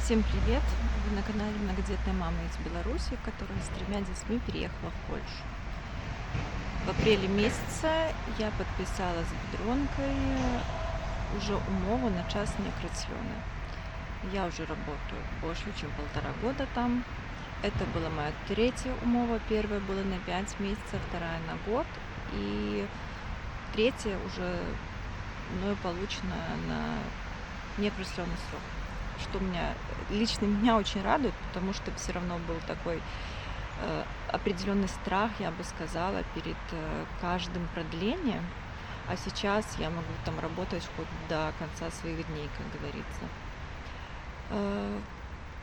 Всем привет! Вы на канале многодетная мама из Беларуси, которая с тремя детьми переехала в Польшу. В апреле месяце я подписала з Biedronкой уже умову на час неокресленный. Я уже работаю больше, чем 1,5 года там. Это была моя третья умова. Первая была на 5 месяцев, вторая на год. И третья уже мною получена на неопределенный срок. Что лично меня очень радует, потому что все равно был такой определенный страх, я бы сказала, перед каждым продлением. А сейчас я могу там работать хоть до конца своих дней, как говорится.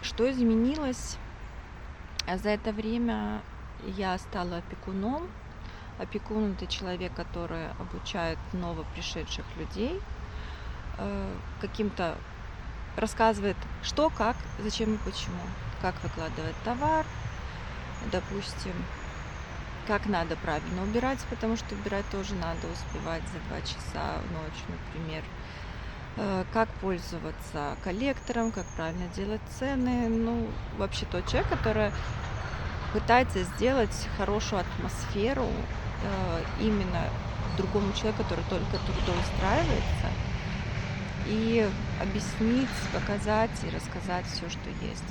Что изменилось? За это время я стала опекуном. Опекун — это человек, который обучает новопришедших людей, каким-то рассказывает, что, как, зачем и почему, как выкладывать товар, допустим, как надо правильно убирать, потому что убирать тоже надо успевать за 2 часа в ночь, например, как пользоваться коллектором, как правильно делать цены. Ну, вообще тот человек, который пытается сделать хорошую атмосферу именно другому человеку, который только трудоустраивается, и объяснить, показать и рассказать все, что есть.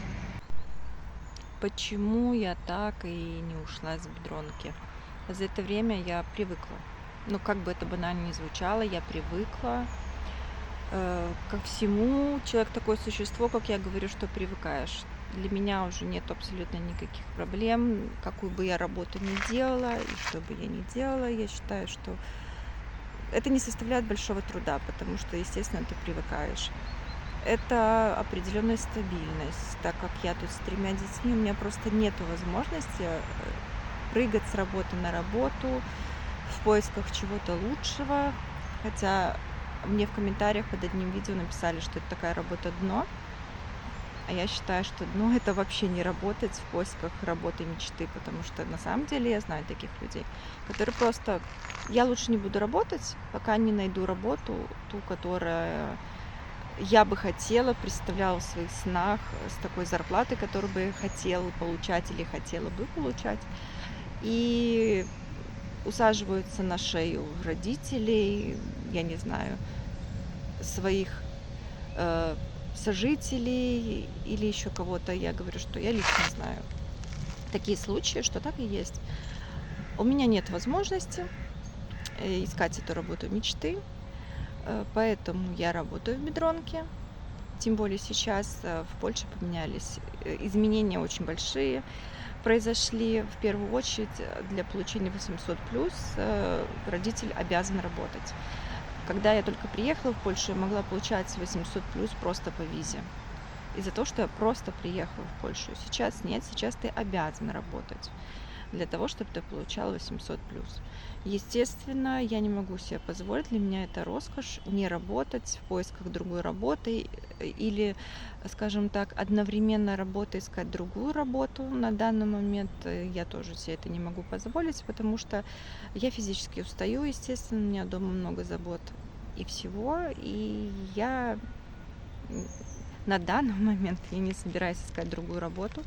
Почему я так и не ушла с Biedronки? За это время я привыкла. Ну, как бы это банально ни звучало, я привыкла ко всему. Человек такое существо, как я говорю, что привыкаешь. Для меня уже нет абсолютно никаких проблем, какую бы я работу ни делала и что бы я ни делала. Я считаю, что это не составляет большого труда, потому что, естественно, ты привыкаешь. Это определенная стабильность, так как я тут с 3 детьми, у меня просто нет возможности прыгать с работы на работу в поисках чего-то лучшего. Хотя мне в комментариях под одним видео написали, что это такая работа дно. А я считаю, что дно — это вообще не работать в поисках работы мечты, потому что на самом деле я знаю таких людей, которые просто: я лучше не буду работать, пока не найду работу, ту, которая я бы хотела, представляла в своих снах, с такой зарплатой, которую бы хотела получать или хотела бы получать. И усаживаются на шею родителей, я не знаю, своих сожителей или еще кого-то. Я говорю, что я лично знаю такие случаи, что так и есть. У меня нет возможности искать эту работу мечты, поэтому я работаю в Biedronке. Тем более сейчас в Польше поменялись, изменения очень большие произошли. В первую очередь для получения 800+, родитель обязан работать. Когда я только приехала в Польшу, я могла получать 800+ просто по визе. Из-за того, что я просто приехала в Польшу. Сейчас нет, сейчас ты обязан работать для того, чтобы ты получал 800+. Естественно, я не могу себе позволить, для меня это роскошь, не работать в поисках другой работы или, скажем так, одновременно искать другую работу. На данный момент я тоже себе это не могу позволить, потому что я физически устаю, естественно, у меня дома много забот и всего, и я на данный момент я не собираюсь искать другую работу.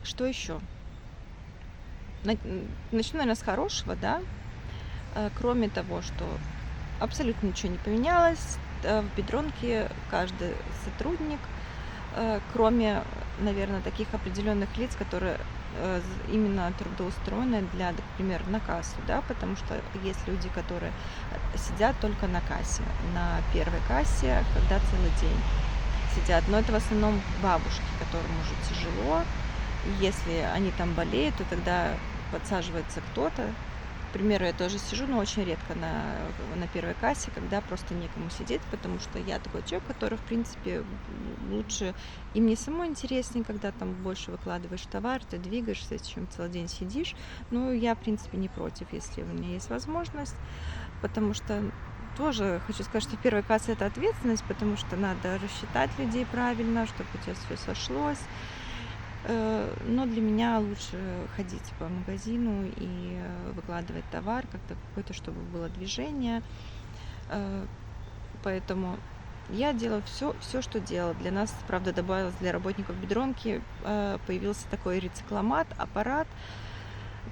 Что еще? Начну, наверное, с хорошего, да. Кроме того, что абсолютно ничего не поменялось, в Biedronке каждый сотрудник, кроме, наверное, таких определенных лиц, которые именно трудоустроены для, например, на кассу, да, потому что есть люди, которые сидят только на кассе, на первой кассе, когда целый день сидят. Но это в основном бабушки, которым уже тяжело. И если они там болеют, то тогда подсаживается кто-то. К примеру, я тоже сижу, но очень редко на первой кассе, когда просто некому сидеть, потому что я такой человек, который, в принципе, лучше, и мне самой интереснее, когда там больше выкладываешь товар, ты двигаешься, чем целый день сидишь. Ну, я, в принципе, не против, если у меня есть возможность, потому что тоже хочу сказать, что первая касса — это ответственность, потому что надо рассчитать людей правильно, чтобы у тебя все сошлось. Но для меня лучше ходить по магазину и выкладывать товар, как-то какое-то, чтобы было движение. Поэтому Я делаю все, что делала. Для нас, правда, добавилось для работников бедронки, появился такой рецикломат, аппарат,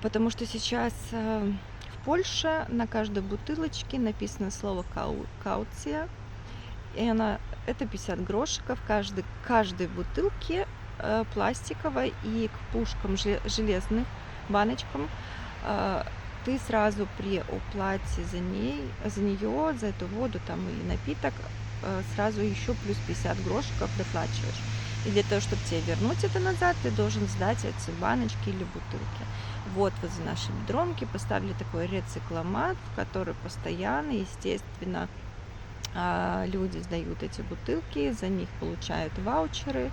потому что сейчас в Польше на каждой бутылочке написано слово кауция, и это 50 грошиков каждой бутылке пластиковой, и к пушкам железных баночкам ты сразу при оплате за нее, за эту воду там или напиток, сразу еще плюс 50 грошиков доплачиваешь. И для того, чтобы тебе вернуть это назад, ты должен сдать эти баночки или бутылки. Вот возле нашей бедронки поставили такой рецикломат, в который постоянно, естественно, люди сдают эти бутылки, за них получают ваучеры.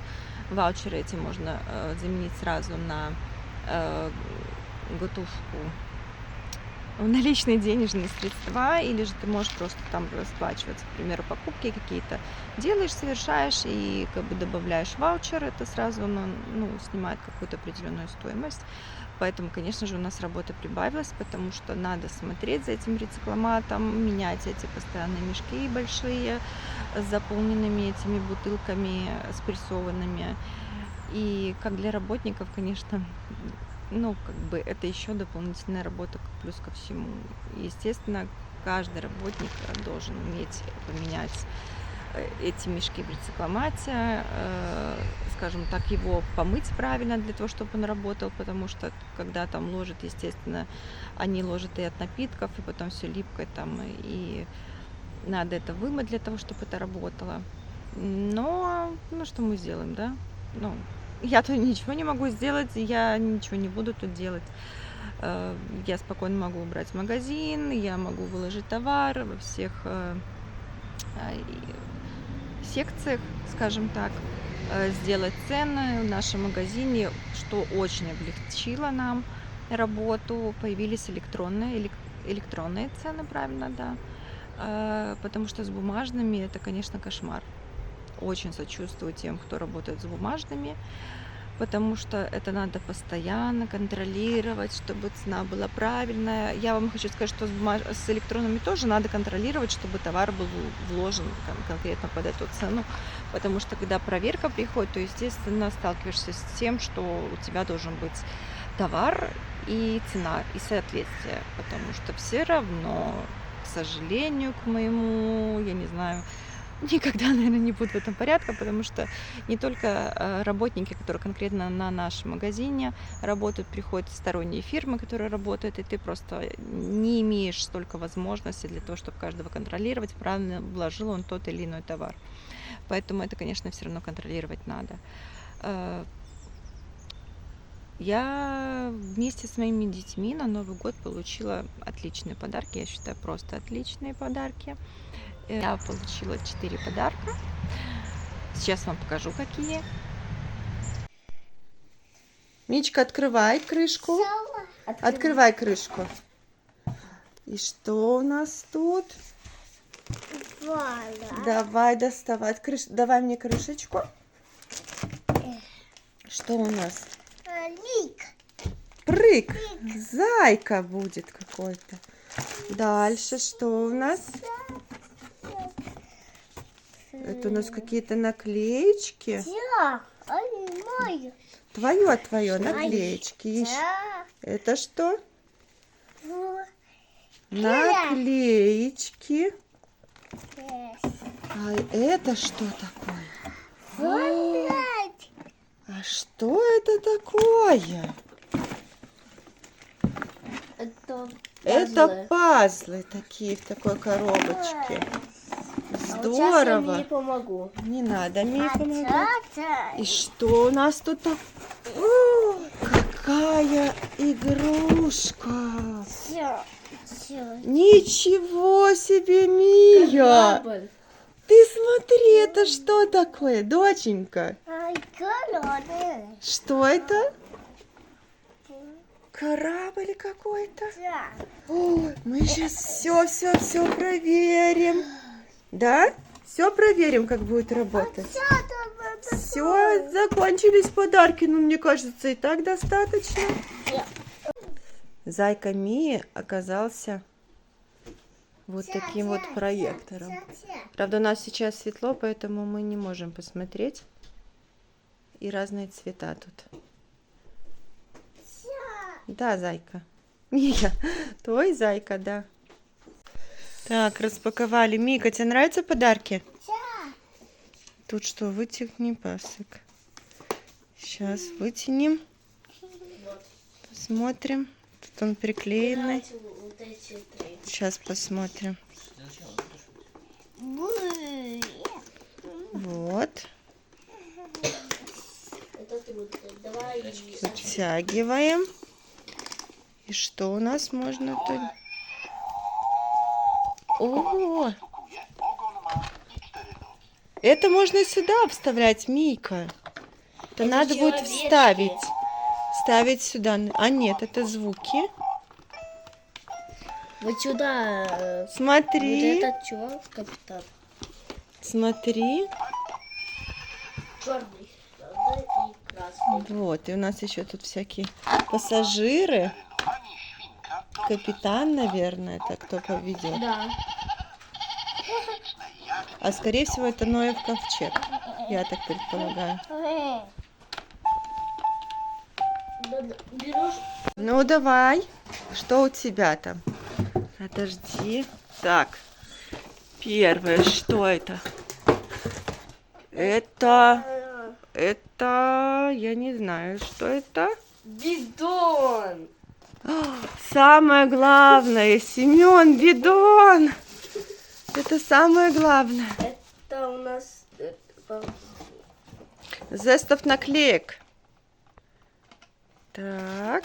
Ваучеры эти можно заменить сразу на готовку, наличные денежные средства, или же ты можешь просто там расплачиваться, к примеру, покупки какие-то делаешь, совершаешь, и как бы добавляешь ваучер, это сразу снимает какую-то определенную стоимость. Поэтому, конечно же, у нас работа прибавилась, потому что надо смотреть за этим рецикломатом, менять эти постоянные мешки большие с заполненными этими бутылками, спрессованными. И как для работников, конечно, это еще дополнительная работа плюс ко всему. Естественно, каждый работник должен уметь поменять эти мешки в рецикломате, скажем так, его помыть правильно для того, чтобы он работал, потому что когда там ложат, естественно, они ложат и от напитков, и потом все липкое там, и надо это вымыть для того, чтобы это работало. Но, что мы сделаем, да? Я-то ничего не могу сделать, я ничего не буду тут делать. Я спокойно могу убрать в магазин, я могу выложить товар во всех секциях, скажем так, сделать цены в нашем магазине, что очень облегчило нам работу. Появились электронные цены, правильно, да, потому что с бумажными это, конечно, кошмар. Очень сочувствую тем, кто работает с бумажными, потому что это надо постоянно контролировать, чтобы цена была правильная. Я вам хочу сказать, что с электронными тоже надо контролировать, чтобы товар был вложен конкретно под эту цену, потому что когда проверка приходит, то, естественно, сталкиваешься с тем, что у тебя должен быть товар и цена, и соответствие, потому что все равно, к сожалению, к моему, я не знаю, никогда, наверное, не будет в этом порядка, потому что не только работники, которые конкретно на нашем магазине работают, приходят сторонние фирмы, которые работают, и ты просто не имеешь столько возможностей для того, чтобы каждого контролировать, правильно вложил он тот или иной товар. Поэтому это, конечно, все равно контролировать надо. Я вместе с моими детьми на Новый год получила отличные подарки, я считаю, просто отличные подарки. Я получила 4 подарка. Сейчас вам покажу, какие. Мичка, открывай крышку. Открывай крышку. И что у нас тут? Давай доставать. Давай мне крышечку. Что у нас? Прыг. Зайка будет какой-то. Дальше что у нас? Это у нас какие-то наклеечки. Твое наклеечки. Это что? Наклеечки. А это что такое? А что это такое? Это пазлы такие в такой коробочке. Здорово. Сейчас я помогу. Не надо мне помогать. И что у нас тут? О, какая игрушка! Ничего себе, Мия! Ты смотри, это что такое, доченька? Что это? Корабль какой-то? О, мы сейчас все проверим. Да? Все проверим, как будет работать. Все, закончились подарки. Ну, мне кажется, и так достаточно. Зайка Мии оказался вот таким вот проектором. Правда, у нас сейчас светло, поэтому мы не можем посмотреть. И разные цвета тут. Да, зайка. Мия, твой зайка, да. Так, распаковали. Мика, тебе нравятся подарки? Тут что, вытягни пасок. Сейчас вытянем. Посмотрим. Тут он приклеенный. Сейчас посмотрим. Вот. Вытягиваем. И что у нас можно тут? О! Это можно сюда вставлять, Мика. Это надо будет вставить. Ставить сюда. А нет, это звуки. Вот сюда. Смотри. Вот этот чувак, капитан. Смотри. Черный и красный. Вот, и у нас еще тут всякие пассажиры. Капитан, наверное, это кто поведет. Да. А скорее всего это Ноев ковчег. Я так предполагаю. Берешь. Ну давай. Что у тебя там? Подожди. Так. Первое, что это? Это, я не знаю, что это. Бидон. Самое главное, Семен, бидон. Это самое главное. Это у нас Зестов наклеек. Так.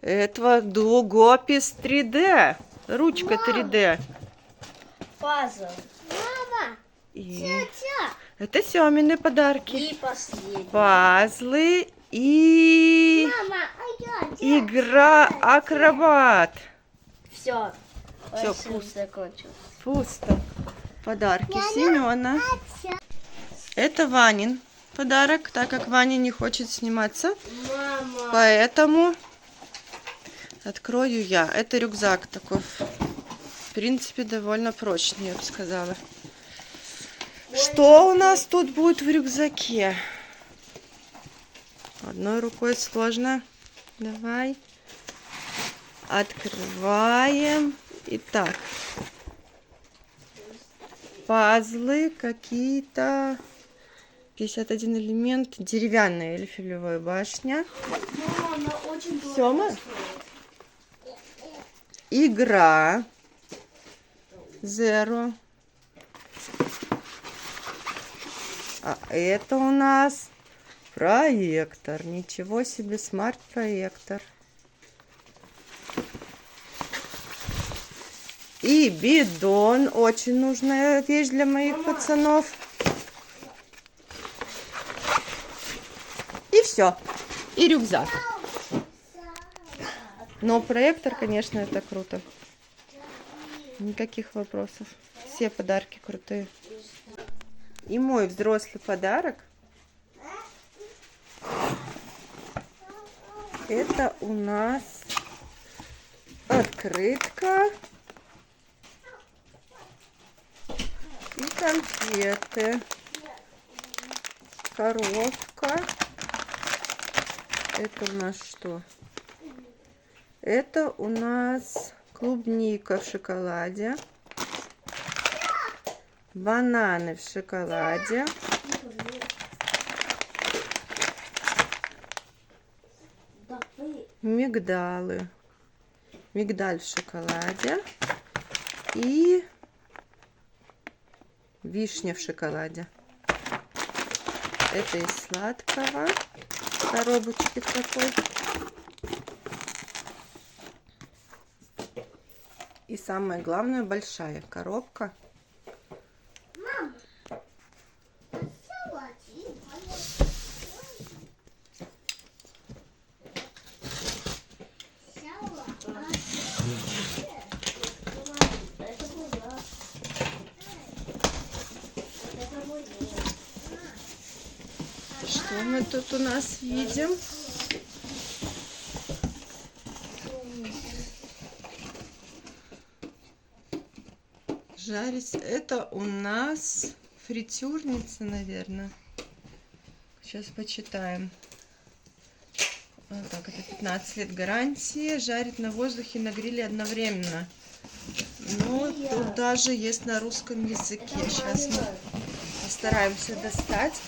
Это Дугопис 3D. Ручка 3D. пазл. И это Семины подарки. И последний. Пазлы и игра акробат. Все. Всё, пусто. Закончил. Пусто. Подарки Семена. Это Ванин подарок, так как Ваня не хочет сниматься. Мама. Поэтому открою я. Это рюкзак такой, в принципе, довольно прочный, я бы сказала. Что у нас тут будет в рюкзаке? Одной рукой сложно. Давай. Открываем. Итак. Пазлы какие-то. 51 элемент. Деревянная Эльфелевая башня. Мама, она очень Сёма? Игра. Zero. А это у нас проектор. Ничего себе, смарт-проектор. И бидон. Очень нужная вещь для моих пацанов. И все. И рюкзак. Но проектор, конечно, это круто. Никаких вопросов. Все подарки крутые. И мой взрослый подарок. Это у нас открытка и конфеты. Коробка. Это у нас что? Это у нас клубника в шоколаде. Бананы в шоколаде. Мигдалы. Мигдаль в шоколаде. И вишня в шоколаде. Это из сладкого. Коробочки в такой. И самое главное, большая коробка. Что мы тут у нас видим? жарить. Это у нас фритюрница, наверное. Сейчас почитаем. Вот так, это 15 лет гарантии. Жарит на воздухе, на гриле одновременно. Ну, тут даже есть на русском языке. Сейчас мы постараемся достать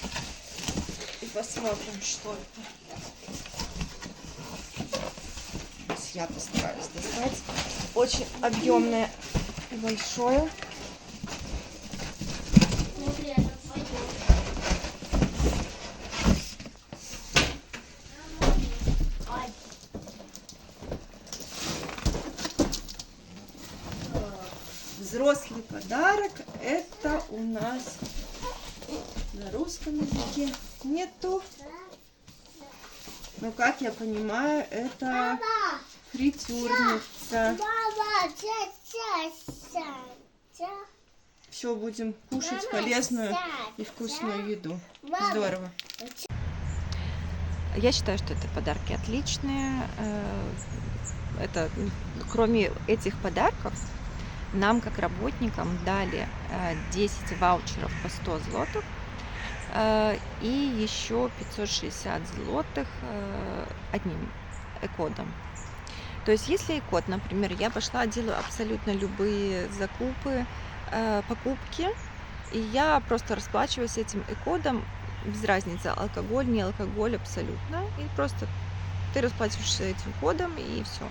и посмотрим, что это. Сейчас я постараюсь достать. Очень объемное и большое. Смотри, это твое. Ай. Взрослый подарок. Это у нас на русском языке нету. Но, как я понимаю, это фритюрница. Мама, Все, будем кушать полезную и вкусную еду. Здорово. Я считаю, что это подарки отличные. Это, кроме этих подарков, нам, как работникам, дали 10 ваучеров по 100 злотых и еще 560 злотых одним экодом. То есть, если экод, например, я пошла, делаю абсолютно любые покупки, и я просто расплачиваюсь этим экодом, без разницы, алкоголь, не алкоголь, абсолютно, и просто ты расплачиваешься этим кодом, и все.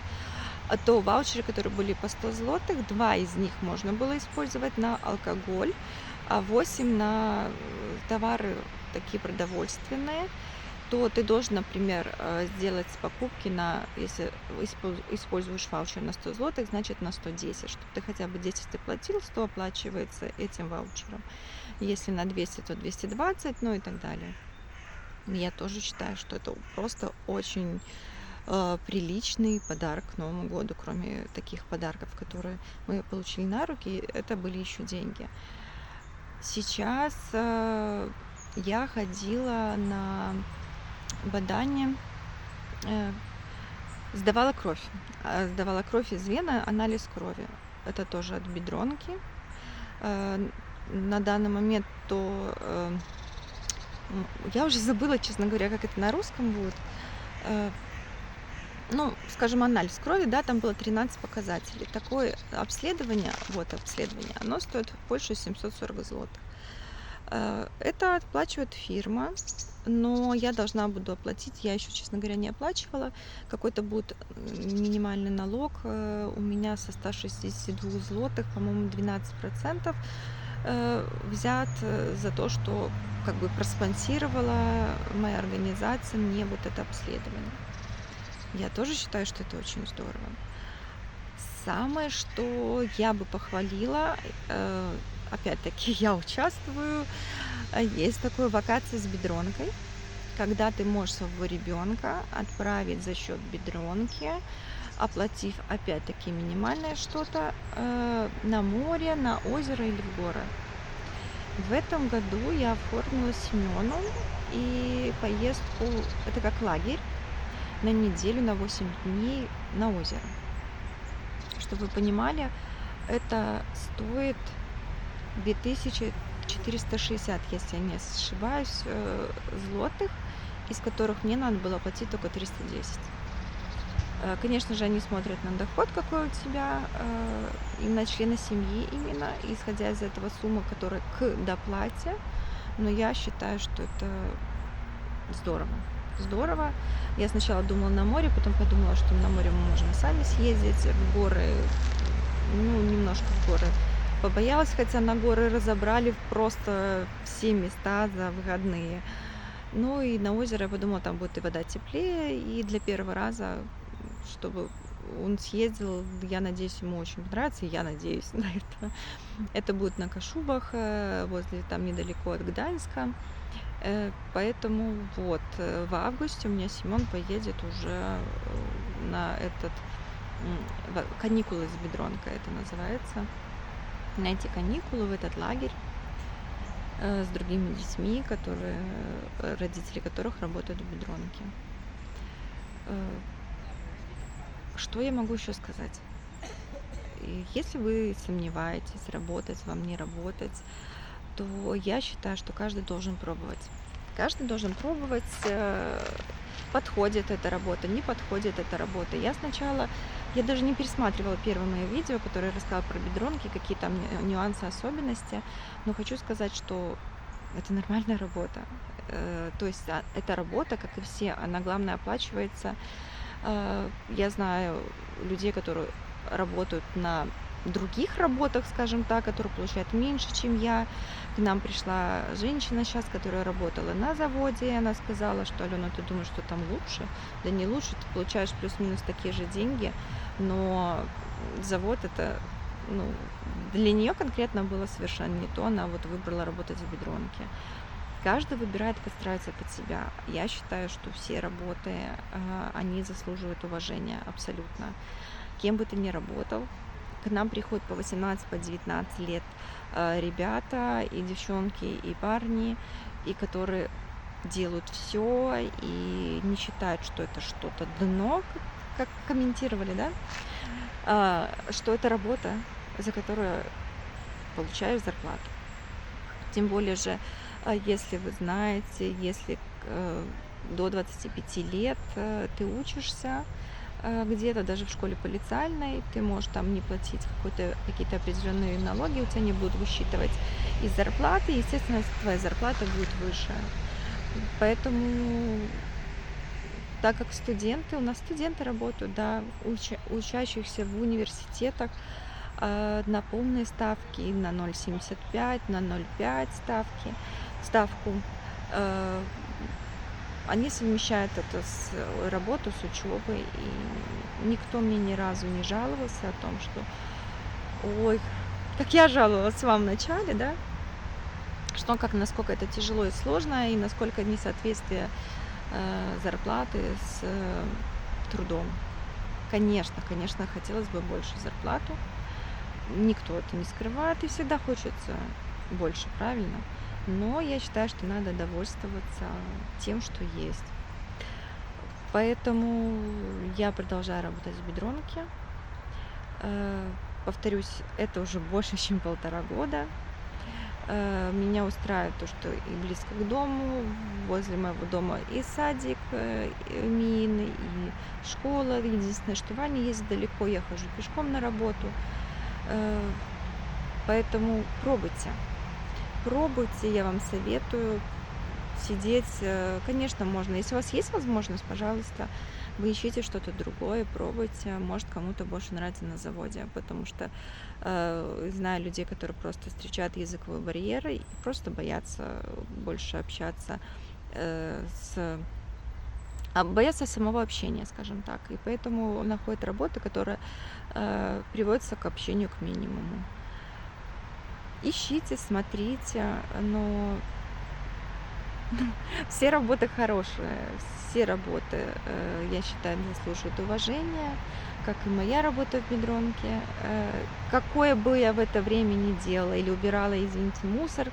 А то ваучеры, которые были по 100 злотых, 2 из них можно было использовать на алкоголь, а 8 на товары такие продовольственные, то ты должен, например, сделать покупки на, если используешь ваучер на 100 злотых, значит на 110, чтобы ты хотя бы 10 ты платил, 100 оплачивается этим ваучером. Если на 200, то 220, ну и так далее. Я тоже считаю, что это просто очень приличный подарок к Новому году. Кроме таких подарков, которые мы получили на руки, это были еще деньги. Сейчас я ходила на бадание, сдавала кровь. Сдавала кровь из вены, анализ крови. Это тоже от бедронки. На данный момент я уже забыла, честно говоря, как это на русском будет. Ну, скажем, анализ крови, да, там было 13 показателей. Такое обследование, оно стоит больше 740 злотых. Это оплачивает фирма, но я должна буду оплатить, я еще, честно говоря, не оплачивала. Какой-то будет минимальный налог у меня со 162 злотых, по-моему, 12% взят за то, что как бы проспонсировала моя организация мне вот это обследование. Я тоже считаю, что это очень здорово. Самое, что я бы похвалила, опять-таки я участвую, есть такое вакация с бедронкой, когда ты можешь своего ребенка отправить за счет бедронки, оплатив опять-таки минимальное что-то на море, на озеро или в горы. В этом году я оформила Семену и поездку, это как лагерь, на неделю, на 8 дней на озеро. Чтобы вы понимали, это стоит 2460, если я не ошибаюсь, злотых, из которых мне надо было платить только 310. Конечно же, они смотрят на доход, какой у тебя, и на члена семьи именно, исходя из этого суммы, которая к доплате. Но я считаю, что это здорово. Здорово. Я сначала думала на море, потом подумала, что на море мы можем сами съездить, в горы, ну, немножко в горы побоялась, хотя на горы разобрали просто все места за выходные. Ну и на озеро я подумала, там будет и вода теплее, и для первого раза, чтобы он съездил, я надеюсь, ему очень понравится, и я надеюсь на это. Это будет на Кашубах, возле, там недалеко от Гданьска. Поэтому вот в августе у меня Семен поедет уже на этот каникулы с бедронкой, это называется, на эти каникулы, в этот лагерь с другими детьми, родители которых работают в бедронке. Что я могу еще сказать? И если вы сомневаетесь, работать вам, не работать, то я считаю, что каждый должен пробовать. Каждый должен пробовать, подходит эта работа, не подходит эта работа. Я даже не пересматривала первое мое видео, которое я рассказала про бедронки, какие там нюансы, особенности, но хочу сказать, что это нормальная работа. То есть эта работа, как и все, она, главное, оплачивается. Я знаю людей, которые работают на других работах, скажем так, которые получают меньше, чем я. К нам пришла женщина сейчас, которая работала на заводе, и она сказала, что: Алена, ты думаешь, что там лучше? Да не лучше, ты получаешь плюс-минус такие же деньги, но завод это, ну, для нее конкретно было совершенно не то, она вот выбрала работать в бедронке. Каждый выбирает, подстраивается под себя. Я считаю, что все работы, они заслуживают уважения абсолютно. Кем бы ты ни работал, к нам приходят по 18, по 19 лет ребята и девчонки, и парни, и которые делают все и не считают, что это что-то дно, как комментировали, да, что это работа, за которую получаешь зарплату. Тем более же, если вы знаете, если до 25 лет ты учишься где-то, даже в школе полициальной, ты можешь там не платить какие-то определенные налоги, у тебя не будут высчитывать из зарплаты, естественно, твоя зарплата будет выше. Поэтому, так как у нас студенты работают, да, учащихся в университетах, на полные ставки, на 0,75, на 0,5 ставку. Они совмещают это с работу, с учебой, и никто мне ни разу не жаловался о том, что ой, как я жаловалась вам в начале, да, что насколько это тяжело и сложно, и насколько несоответствие зарплаты с трудом. Конечно, хотелось бы больше зарплату. Никто это не скрывает, и всегда хочется больше, правильно? Но я считаю, что надо довольствоваться тем, что есть. Поэтому я продолжаю работать в бедронке. Повторюсь, это уже больше, чем 1,5 года. Меня устраивает то, что и близко к дому, возле моего дома и садик МИИН, и школа. Единственное, что Ваня ездит далеко, я хожу пешком на работу. Поэтому пробуйте, я вам советую сидеть. Конечно, можно, если у вас есть возможность, пожалуйста, вы ищите что-то другое, пробуйте, может, кому-то больше нравится на заводе, потому что знаю людей, которые просто встречают языковой барьер и просто боятся больше общаться боятся самого общения, скажем так, и поэтому находят работы, которые приводятся к общению к минимуму. Ищите, смотрите, но все работы хорошие, все работы, я считаю, заслуживают уважения, как и моя работа в бедронке. Какое бы я в это время ни делала, или убирала, извините, мусор,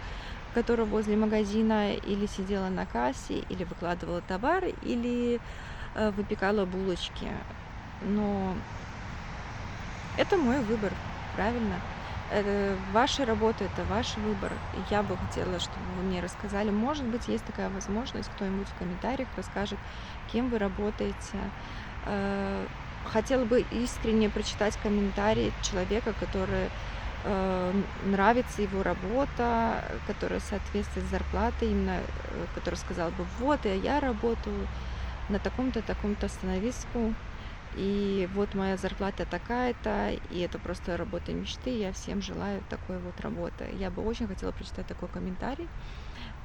который возле магазина, или сидела на кассе, или выкладывала товар, или выпекала булочки. Но это мой выбор, правильно? Ваша работа – это ваш выбор. Я бы хотела, чтобы вы мне рассказали. Может быть, есть такая возможность, кто-нибудь в комментариях расскажет, кем вы работаете. Хотела бы искренне прочитать комментарий человека, который нравится его работа, которая соответствует зарплате, именно который сказал бы: вот я работаю на таком-то, таком-то становиску, и вот моя зарплата такая-то, и это просто работа мечты. Я всем желаю такой вот работы. Я бы очень хотела прочитать такой комментарий.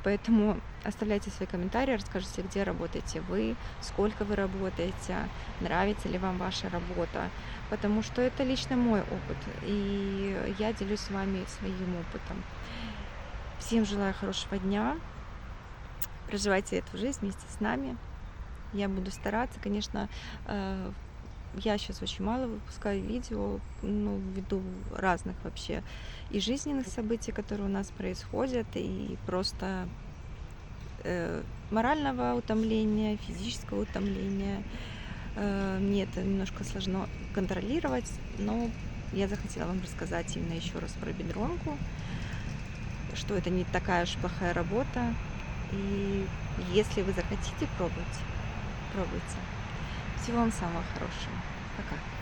Поэтому оставляйте свои комментарии, расскажите, где работаете вы, сколько вы работаете, нравится ли вам ваша работа, потому что это лично мой опыт, и я делюсь с вами своим опытом. Всем желаю хорошего дня, проживайте эту жизнь вместе с нами. Я буду стараться, конечно, я сейчас очень мало выпускаю видео, ввиду разных вообще и жизненных событий, которые у нас происходят, и просто морального утомления, физического утомления. Мне это немножко сложно контролировать, но я захотела вам рассказать именно еще раз про бедронку, что это не такая уж плохая работа. И если вы захотите пробовать, пробуйте. Всего вам самого хорошего. Пока.